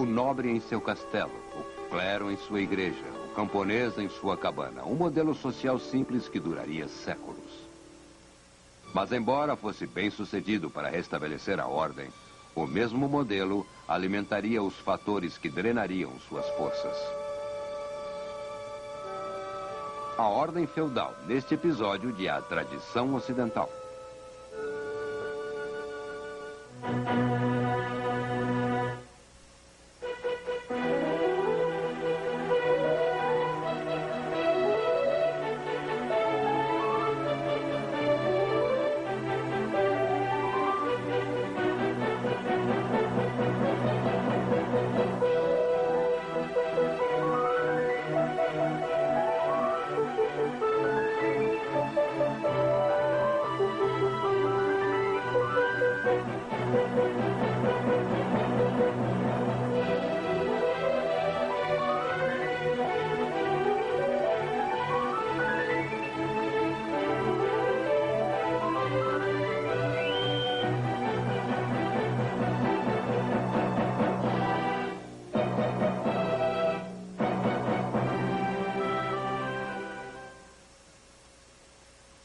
O nobre em seu castelo, o clero em sua igreja, o camponês em sua cabana. Um modelo social simples que duraria séculos. Mas embora fosse bem sucedido para restabelecer a ordem, o mesmo modelo alimentaria os fatores que drenariam suas forças. A ordem feudal, neste episódio de A Tradição Ocidental.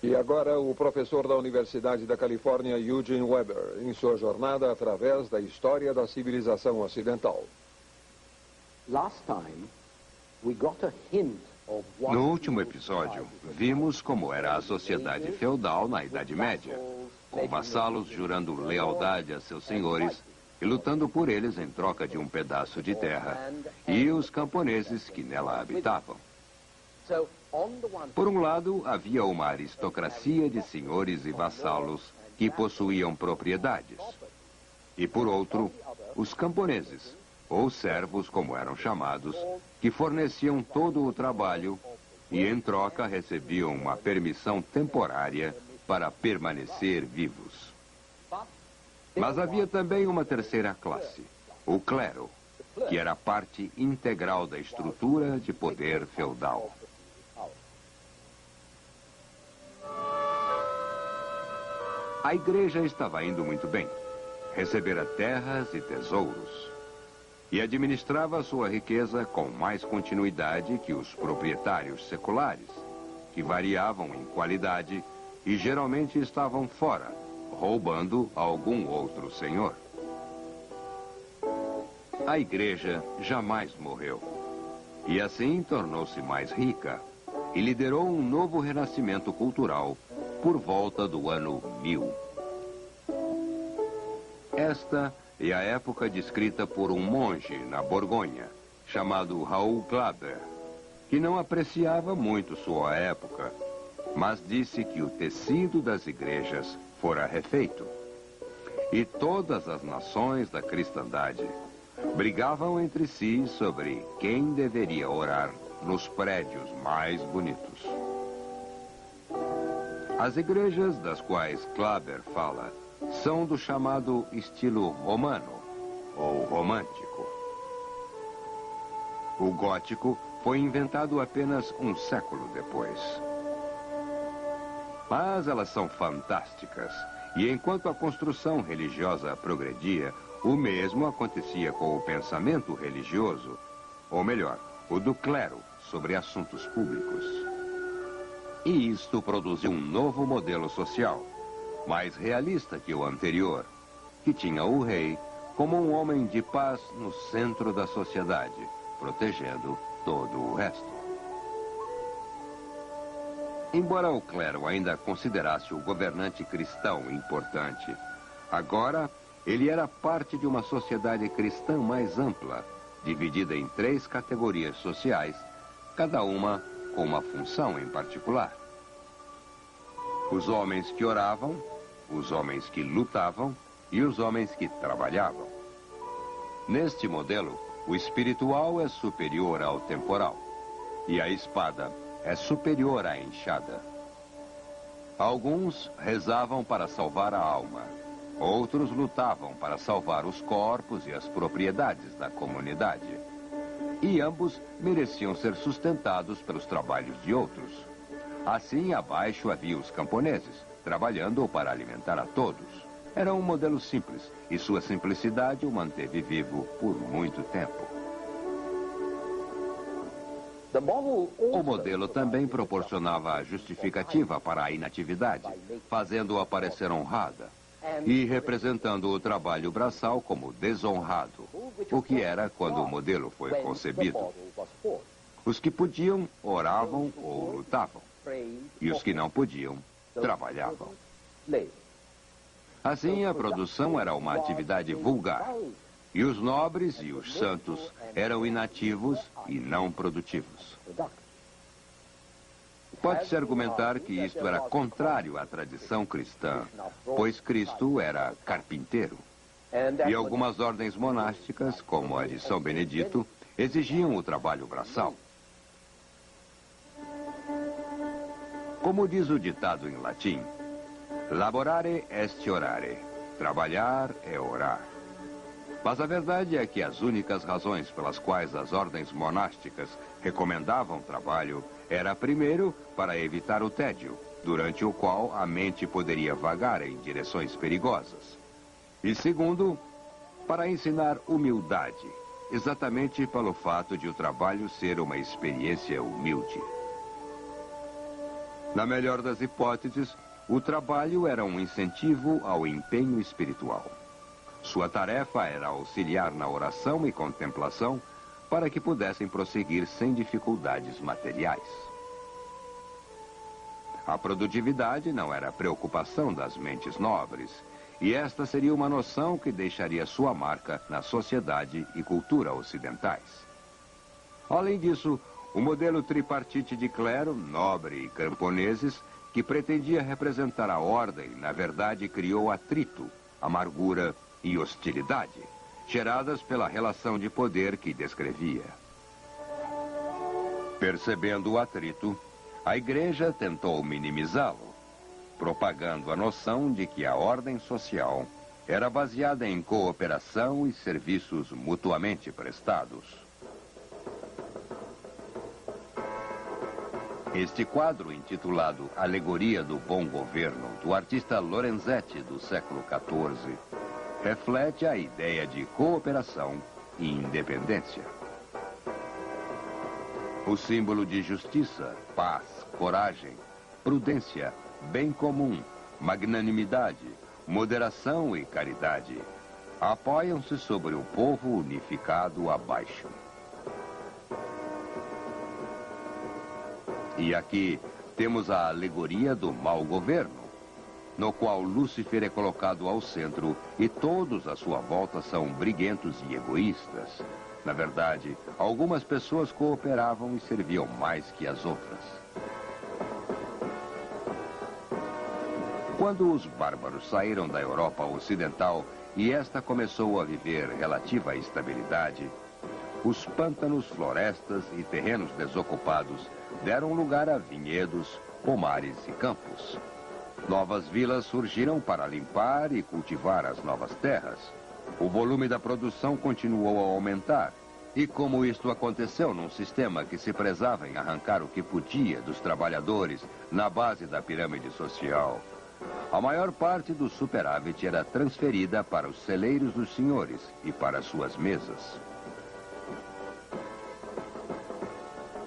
E agora o professor da Universidade da Califórnia, Eugene Weber, em sua jornada através da história da civilização ocidental. No último episódio, vimos como era a sociedade feudal na Idade Média, com vassalos jurando lealdade a seus senhores e lutando por eles em troca de um pedaço de terra, e os camponeses que nela habitavam. Por um lado, havia uma aristocracia de senhores e vassalos que possuíam propriedades. E por outro, os camponeses, ou servos como eram chamados, que forneciam todo o trabalho e em troca recebiam uma permissão temporária para permanecer vivos. Mas havia também uma terceira classe, o clero, que era parte integral da estrutura de poder feudal. A igreja estava indo muito bem. Recebera terras e tesouros. E administrava sua riqueza com mais continuidade que os proprietários seculares, que variavam em qualidade e geralmente estavam fora, roubando algum outro senhor. A igreja jamais morreu. E assim tornou-se mais rica e liderou um novo renascimento cultural por volta do ano 1000. Esta é a época descrita por um monge na Borgonha, chamado Raoul Glaber, que não apreciava muito sua época, mas disse que o tecido das igrejas fora refeito. E todas as nações da cristandade brigavam entre si sobre quem deveria orar nos prédios mais bonitos. As igrejas das quais Glaber fala são do chamado estilo romano, ou romântico. O gótico foi inventado apenas um século depois. Mas elas são fantásticas, e enquanto a construção religiosa progredia, o mesmo acontecia com o pensamento religioso, ou melhor, o do clero sobre assuntos públicos. E isto produziu um novo modelo social, mais realista que o anterior, que tinha o rei como um homem de paz no centro da sociedade, protegendo todo o resto. Embora o clero ainda considerasse o governante cristão importante, agora ele era parte de uma sociedade cristã mais ampla, dividida em 3 categorias sociais, cada uma com uma função em particular. Os homens que oravam, os homens que lutavam e os homens que trabalhavam. Neste modelo, o espiritual é superior ao temporal e a espada é superior à enxada. Alguns rezavam para salvar a alma, outros lutavam para salvar os corpos e as propriedades da comunidade. E ambos mereciam ser sustentados pelos trabalhos de outros. Assim, abaixo havia os camponeses, trabalhando para alimentar a todos. Era um modelo simples, e sua simplicidade o manteve vivo por muito tempo. O modelo também proporcionava a justificativa para a inatividade, fazendo-o aparecer honrada e representando o trabalho braçal como desonrado, o que era quando o modelo foi concebido. Os que podiam, oravam ou lutavam, e os que não podiam, trabalhavam. Assim, a produção era uma atividade vulgar, e os nobres e os santos eram inativos e não produtivos. Pode-se argumentar que isto era contrário à tradição cristã, pois Cristo era carpinteiro. E algumas ordens monásticas, como a de São Benedito, exigiam o trabalho braçal. Como diz o ditado em latim, laborare est orare, trabalhar é orar. Mas a verdade é que as únicas razões pelas quais as ordens monásticas recomendavam trabalho era, primeiro, para evitar o tédio, durante o qual a mente poderia vagar em direções perigosas. E segundo, para ensinar humildade, exatamente pelo fato de o trabalho ser uma experiência humilde. Na melhor das hipóteses, o trabalho era um incentivo ao empenho espiritual. Sua tarefa era auxiliar na oração e contemplação para que pudessem prosseguir sem dificuldades materiais. A produtividade não era preocupação das mentes nobres, e esta seria uma noção que deixaria sua marca na sociedade e cultura ocidentais. Além disso, o modelo tripartite de clero, nobre e camponeses, que pretendia representar a ordem, na verdade criou atrito, amargura e hostilidade, geradas pela relação de poder que descrevia. Percebendo o atrito, a Igreja tentou minimizá-lo, propagando a noção de que a ordem social era baseada em cooperação e serviços mutuamente prestados. Este quadro, intitulado Alegoria do Bom Governo, do artista Lorenzetti do século XIV, reflete a ideia de cooperação e independência. O símbolo de justiça, paz, coragem, prudência, bem comum, magnanimidade, moderação e caridade apoiam-se sobre o povo unificado abaixo. E aqui temos a alegoria do mau governo, no qual Lúcifer é colocado ao centro e todos à sua volta são briguentos e egoístas. Na verdade, algumas pessoas cooperavam e serviam mais que as outras. Quando os bárbaros saíram da Europa Ocidental e esta começou a viver relativa estabilidade, os pântanos, florestas e terrenos desocupados deram lugar a vinhedos, pomares e campos. Novas vilas surgiram para limpar e cultivar as novas terras. O volume da produção continuou a aumentar. E como isto aconteceu num sistema que se prezava em arrancar o que podia dos trabalhadores na base da pirâmide social, a maior parte do superávit era transferida para os celeiros dos senhores e para suas mesas.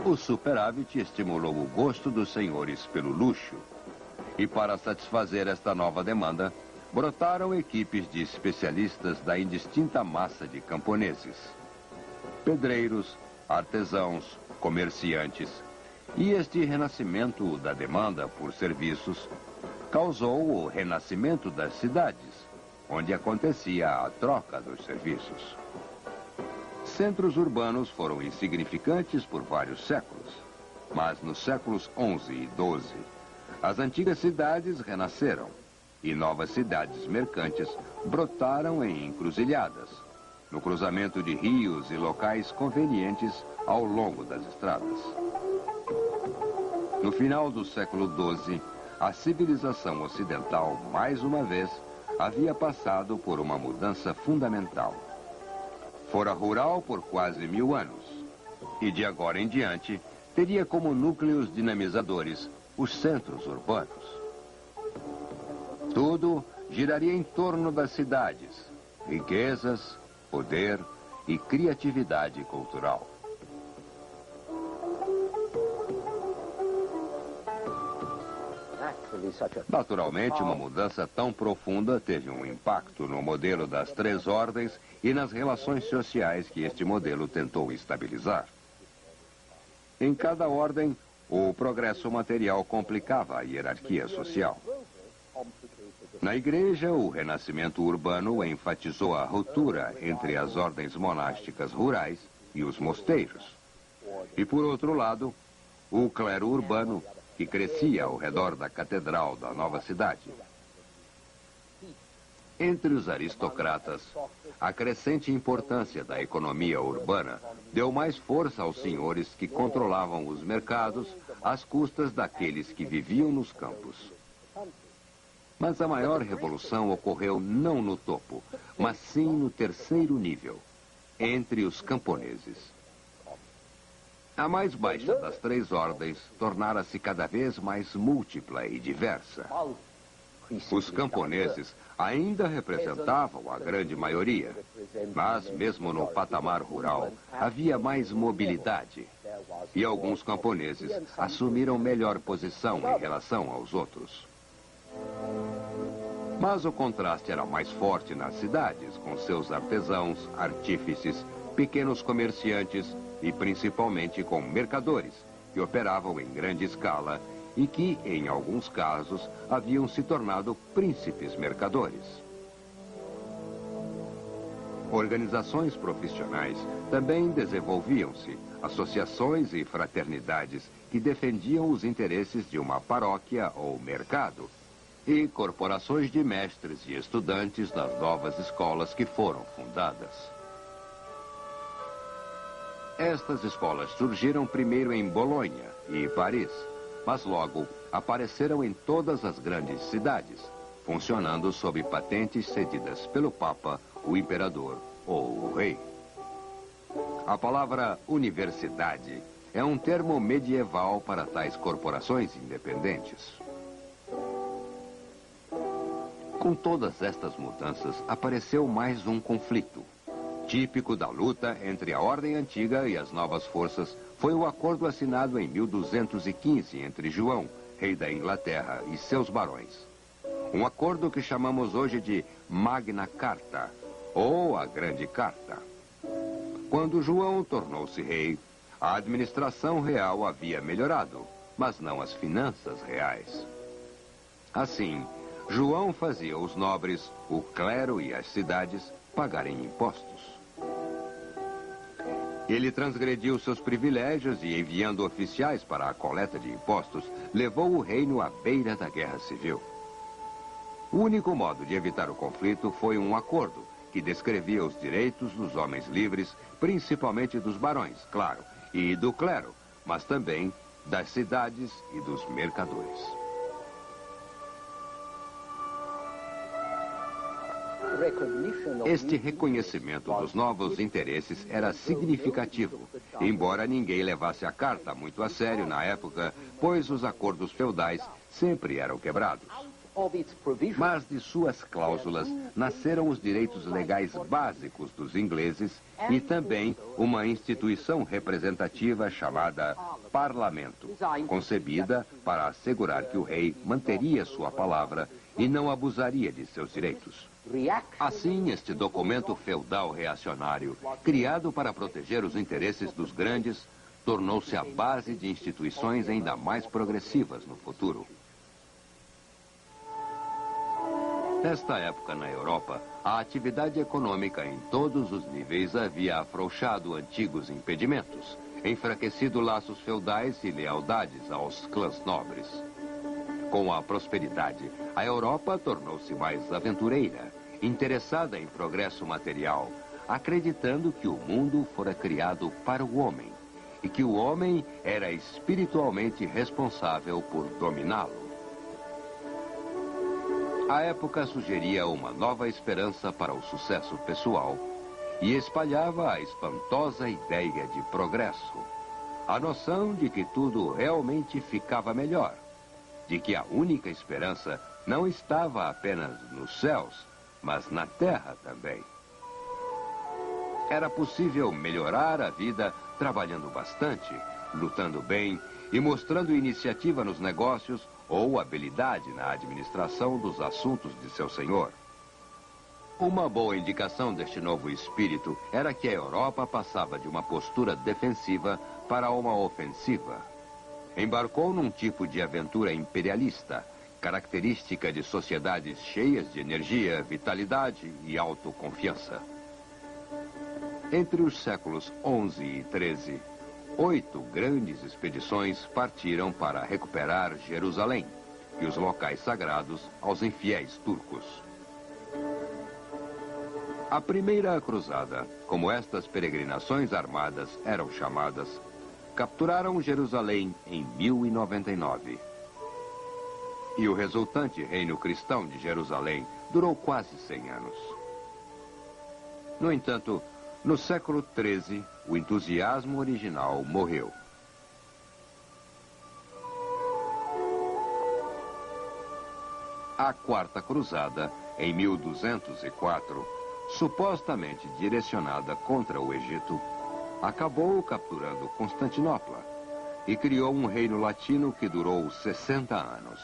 O superávit estimulou o gosto dos senhores pelo luxo. E para satisfazer esta nova demanda, brotaram equipes de especialistas da indistinta massa de camponeses. Pedreiros, artesãos, comerciantes. E este renascimento da demanda por serviços causou o renascimento das cidades, onde acontecia a troca dos serviços. Centros urbanos foram insignificantes por vários séculos, mas nos séculos XI e XII, as antigas cidades renasceram e novas cidades mercantes brotaram em encruzilhadas, no cruzamento de rios e locais convenientes ao longo das estradas. No final do século XII, a civilização ocidental, mais uma vez, havia passado por uma mudança fundamental. Fora rural por quase 1000 anos, e de agora em diante, teria como núcleos dinamizadores os centros urbanos. Tudo giraria em torno das cidades, riquezas, poder e criatividade cultural. Naturalmente, uma mudança tão profunda teve um impacto no modelo das três ordens e nas relações sociais que este modelo tentou estabilizar. Em cada ordem, o progresso material complicava a hierarquia social. Na igreja, o renascimento urbano enfatizou a ruptura entre as ordens monásticas rurais e os mosteiros. E, por outro lado, o clero urbano, que crescia ao redor da catedral da nova cidade. Entre os aristocratas, a crescente importância da economia urbana deu mais força aos senhores que controlavam os mercados às custas daqueles que viviam nos campos. Mas a maior revolução ocorreu não no topo, mas sim no terceiro nível, entre os camponeses. A mais baixa das três ordens tornara-se cada vez mais múltipla e diversa. Os camponeses ainda representavam a grande maioria, mas mesmo no patamar rural havia mais mobilidade. E alguns camponeses assumiram melhor posição em relação aos outros. Mas o contraste era mais forte nas cidades, com seus artesãos, artífices, pequenos comerciantes e principalmente com mercadores, que operavam em grande escala e que, em alguns casos, haviam se tornado príncipes mercadores. Organizações profissionais também desenvolviam-se, associações e fraternidades que defendiam os interesses de uma paróquia ou mercado, e corporações de mestres e estudantes das novas escolas que foram fundadas. Estas escolas surgiram primeiro em Bolonha e Paris, mas logo apareceram em todas as grandes cidades, funcionando sob patentes cedidas pelo Papa, o Imperador ou o Rei. A palavra universidade é um termo medieval para tais corporações independentes. Com todas estas mudanças, apareceu mais um conflito. Típico da luta entre a ordem antiga e as novas forças, foi o acordo assinado em 1215 entre João, rei da Inglaterra, e seus barões. Um acordo que chamamos hoje de Magna Carta, ou a Grande Carta. Quando João tornou-se rei, a administração real havia melhorado, mas não as finanças reais. Assim, João fazia os nobres, o clero e as cidades pagarem impostos. Ele transgrediu seus privilégios e, enviando oficiais para a coleta de impostos, levou o reino à beira da guerra civil. O único modo de evitar o conflito foi um acordo que descrevia os direitos dos homens livres, principalmente dos barões, claro, e do clero, mas também das cidades e dos mercadores. Este reconhecimento dos novos interesses era significativo, embora ninguém levasse a carta muito a sério na época, pois os acordos feudais sempre eram quebrados. Mas de suas cláusulas nasceram os direitos legais básicos dos ingleses e também uma instituição representativa chamada Parlamento, concebida para assegurar que o rei manteria sua palavra e não abusaria de seus direitos. Assim, este documento feudal reacionário, criado para proteger os interesses dos grandes, tornou-se a base de instituições ainda mais progressivas no futuro. Nesta época, na Europa, a atividade econômica em todos os níveis havia afrouxado antigos impedimentos, enfraquecido laços feudais e lealdades aos clãs nobres. Com a prosperidade, a Europa tornou-se mais aventureira, interessada em progresso material, acreditando que o mundo fora criado para o homem e que o homem era espiritualmente responsável por dominá-lo. A época sugeria uma nova esperança para o sucesso pessoal e espalhava a espantosa ideia de progresso, a noção de que tudo realmente ficava melhor, de que a única esperança não estava apenas nos céus, mas na terra também. Era possível melhorar a vida trabalhando bastante, lutando bem e mostrando iniciativa nos negócios ou habilidade na administração dos assuntos de seu senhor. Uma boa indicação deste novo espírito era que a Europa passava de uma postura defensiva para uma ofensiva. Embarcou num tipo de aventura imperialista, característica de sociedades cheias de energia, vitalidade e autoconfiança. Entre os séculos XI e XIII, 8 grandes expedições partiram para recuperar Jerusalém e os locais sagrados aos infiéis turcos. A primeira cruzada, como estas peregrinações armadas eram chamadas, capturaram Jerusalém em 1099. E o resultante reino cristão de Jerusalém durou quase 100 anos. No entanto, no século XIII, o entusiasmo original morreu. A Quarta Cruzada, em 1204, supostamente direcionada contra o Egito, acabou capturando Constantinopla e criou um reino latino que durou 60 anos.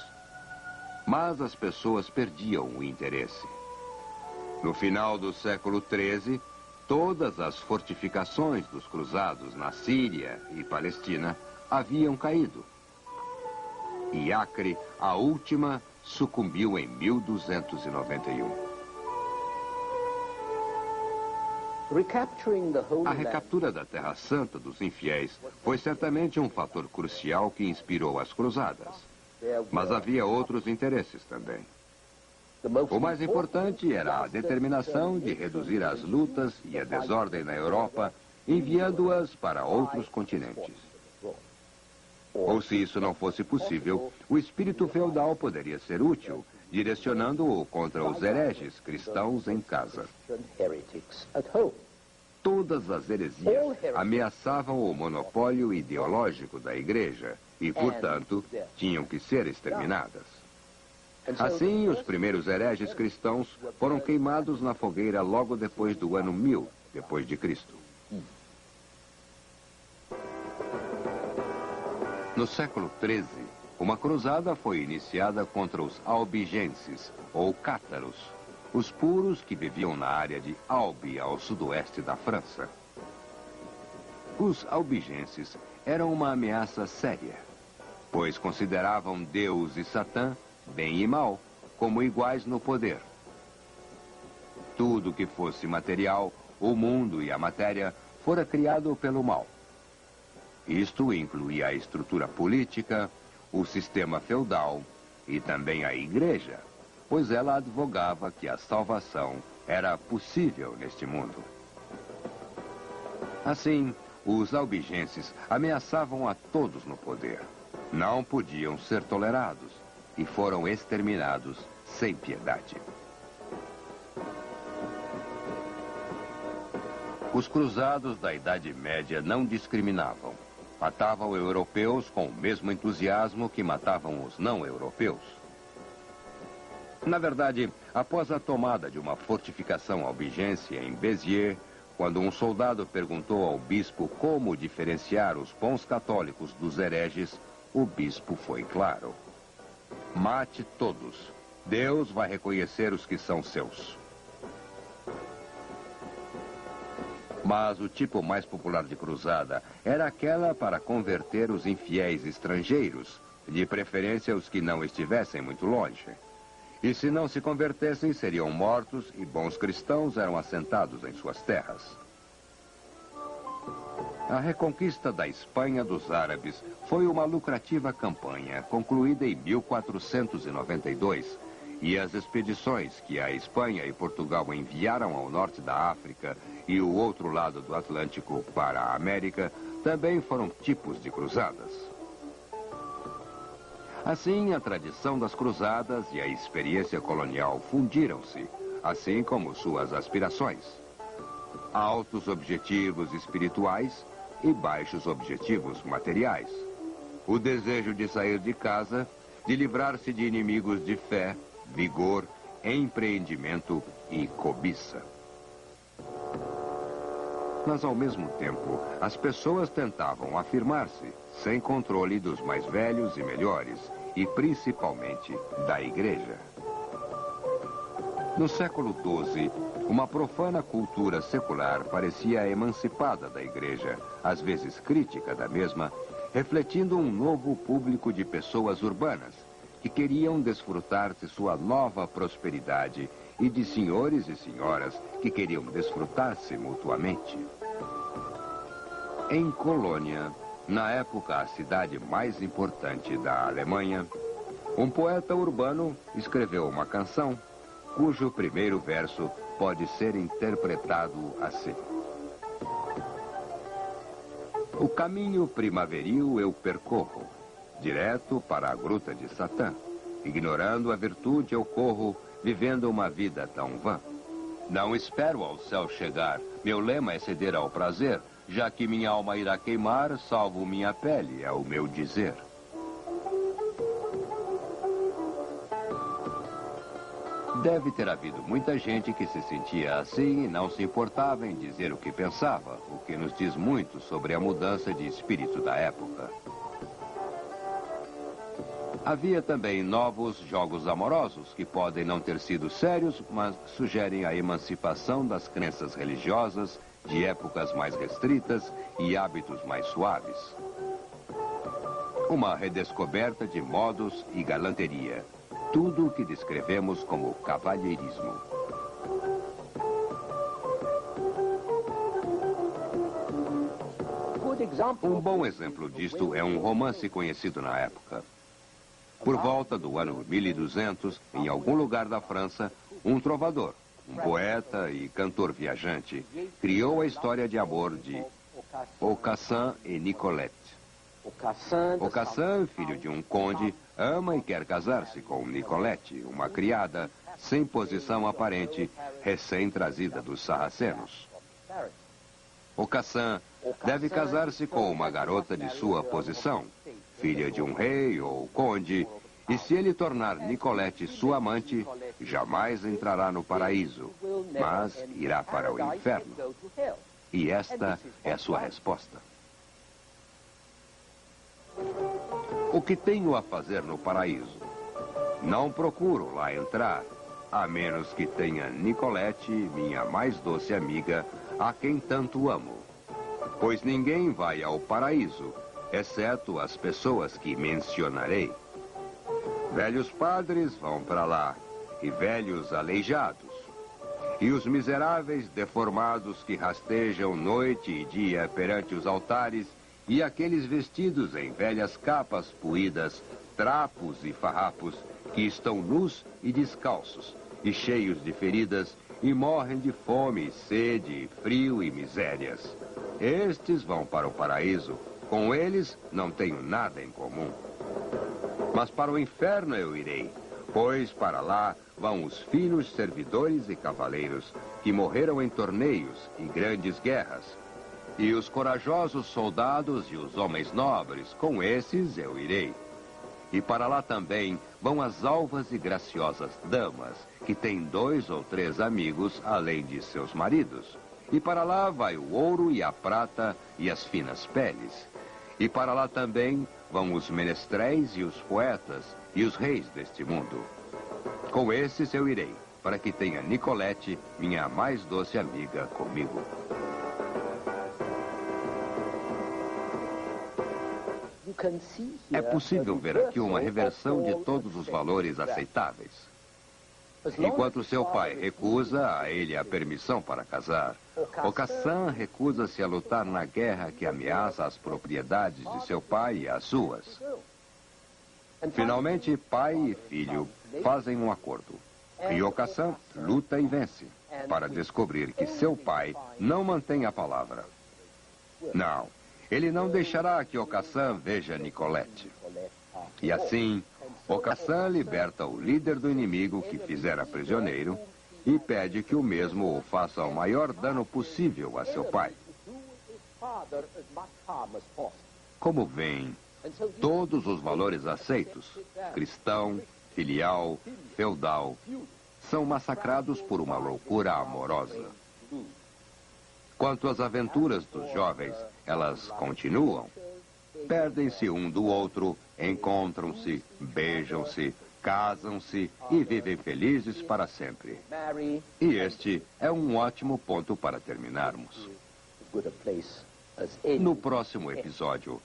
Mas as pessoas perdiam o interesse. No final do século XIII, todas as fortificações dos cruzados na Síria e Palestina haviam caído. E Acre, a última, sucumbiu em 1291. A recaptura da Terra Santa dos infiéis foi certamente um fator crucial que inspirou as cruzadas. Mas havia outros interesses também. O mais importante era a determinação de reduzir as lutas e a desordem na Europa, enviando-as para outros continentes. Ou se isso não fosse possível, o espírito feudal poderia ser útil, direcionando-o contra os hereges cristãos em casa. Todas as heresias ameaçavam o monopólio ideológico da igreja e, portanto, tinham que ser exterminadas. Assim, os primeiros hereges cristãos foram queimados na fogueira logo depois do ano 1000 depois de Cristo. No século XIII, uma cruzada foi iniciada contra os albigenses, ou cátaros, os puros que viviam na área de Albi, ao sudoeste da França. Os albigenses eram uma ameaça séria, pois consideravam Deus e Satã, bem e mal, como iguais no poder. Tudo que fosse material, o mundo e a matéria, fora criado pelo mal. Isto incluía a estrutura política, o sistema feudal e também a igreja, pois ela advogava que a salvação era possível neste mundo. Assim, os albigenses ameaçavam a todos no poder. Não podiam ser tolerados e foram exterminados sem piedade. Os cruzados da Idade Média não discriminavam. Matavam europeus com o mesmo entusiasmo que matavam os não-europeus. Na verdade, após a tomada de uma fortificação albigense em Béziers, quando um soldado perguntou ao bispo como diferenciar os bons católicos dos hereges, o bispo foi claro: mate todos. Deus vai reconhecer os que são seus. Mas o tipo mais popular de cruzada era aquela para converter os infiéis estrangeiros, de preferência os que não estivessem muito longe. E se não se convertessem, seriam mortos e bons cristãos eram assentados em suas terras. A reconquista da Espanha dos árabes foi uma lucrativa campanha, concluída em 1492, e as expedições que a Espanha e Portugal enviaram ao norte da África e o outro lado do Atlântico para a América também foram tipos de cruzadas. Assim, a tradição das cruzadas e a experiência colonial fundiram-se, assim como suas aspirações. Altos objetivos espirituais e baixos objetivos materiais. O desejo de sair de casa de livrar-se de inimigos de fé, vigor, empreendimento e cobiça. Mas, ao mesmo tempo, as pessoas tentavam afirmar-se, sem controle dos mais velhos e melhores, e principalmente da igreja. No século XII, uma profana cultura secular parecia emancipada da igreja, às vezes crítica da mesma, refletindo um novo público de pessoas urbanas, que queriam desfrutar de sua nova prosperidade e de senhores e senhoras que queriam desfrutar-se mutuamente. Em Colônia, na época a cidade mais importante da Alemanha, um poeta urbano escreveu uma canção cujo primeiro verso pode ser interpretado assim. O caminho primaveril eu percorro, direto para a gruta de Satã. Ignorando a virtude eu corro, vivendo uma vida tão vã. Não espero ao céu chegar, meu lema é ceder ao prazer, já que minha alma irá queimar, salvo minha pele, é o meu dizer. Deve ter havido muita gente que se sentia assim e não se importava em dizer o que pensava, o que nos diz muito sobre a mudança de espírito da época. Havia também novos jogos amorosos que podem não ter sido sérios, mas sugerem a emancipação das crenças religiosas de épocas mais restritas e hábitos mais suaves. Uma redescoberta de modos e galanteria. Tudo o que descrevemos como cavalheirismo. Um bom exemplo disto é um romance conhecido na época. Por volta do ano 1200, em algum lugar da França, um trovador, um poeta e cantor viajante, criou a história de amor de Aucassin e Nicolette. Aucassin, filho de um conde, ama e quer casar-se com Nicolette, uma criada, sem posição aparente, recém-trazida dos sarracenos. Aucassin deve casar-se com uma garota de sua posição, filha de um rei ou conde, e se ele tornar Nicolette sua amante, jamais entrará no paraíso, mas irá para o inferno. E esta é a sua resposta. O que tenho a fazer no paraíso? Não procuro lá entrar, a menos que tenha Nicolette, minha mais doce amiga, a quem tanto amo. Pois ninguém vai ao paraíso, exceto as pessoas que mencionarei. Velhos padres vão para lá, e velhos aleijados. E os miseráveis deformados que rastejam noite e dia perante os altares, e aqueles vestidos em velhas capas puídas, trapos e farrapos, que estão nus e descalços, e cheios de feridas, e morrem de fome, sede, frio e misérias. Estes vão para o paraíso. Com eles não tenho nada em comum. Mas para o inferno eu irei, pois para lá vão os finos servidores e cavaleiros que morreram em torneios e grandes guerras. E os corajosos soldados e os homens nobres, com esses eu irei. E para lá também vão as alvas e graciosas damas, que têm 2 ou 3 amigos além de seus maridos. E para lá vai o ouro e a prata e as finas peles. E para lá também vão os menestréis e os poetas e os reis deste mundo. Com esses eu irei, para que tenha Nicolette, minha mais doce amiga, comigo. É possível ver aqui uma reversão de todos os valores aceitáveis. Enquanto seu pai recusa a ele a permissão para casar, Aucassin recusa-se a lutar na guerra que ameaça as propriedades de seu pai e as suas. Finalmente, pai e filho fazem um acordo. E Aucassin luta e vence, para descobrir que seu pai não mantém a palavra. Não, ele não deixará que Aucassin veja Nicolette. E assim, Aucassin liberta o líder do inimigo que fizera prisioneiro e pede que o mesmo o faça o maior dano possível a seu pai. Como veem, Todos os valores aceitos, cristão, filial, feudal, são massacrados por uma loucura amorosa. Quanto às aventuras dos jovens, elas continuam. Perdem-se um do outro, encontram-se, beijam-se, casam-se e vivem felizes para sempre. E este é um ótimo ponto para terminarmos. No próximo episódio,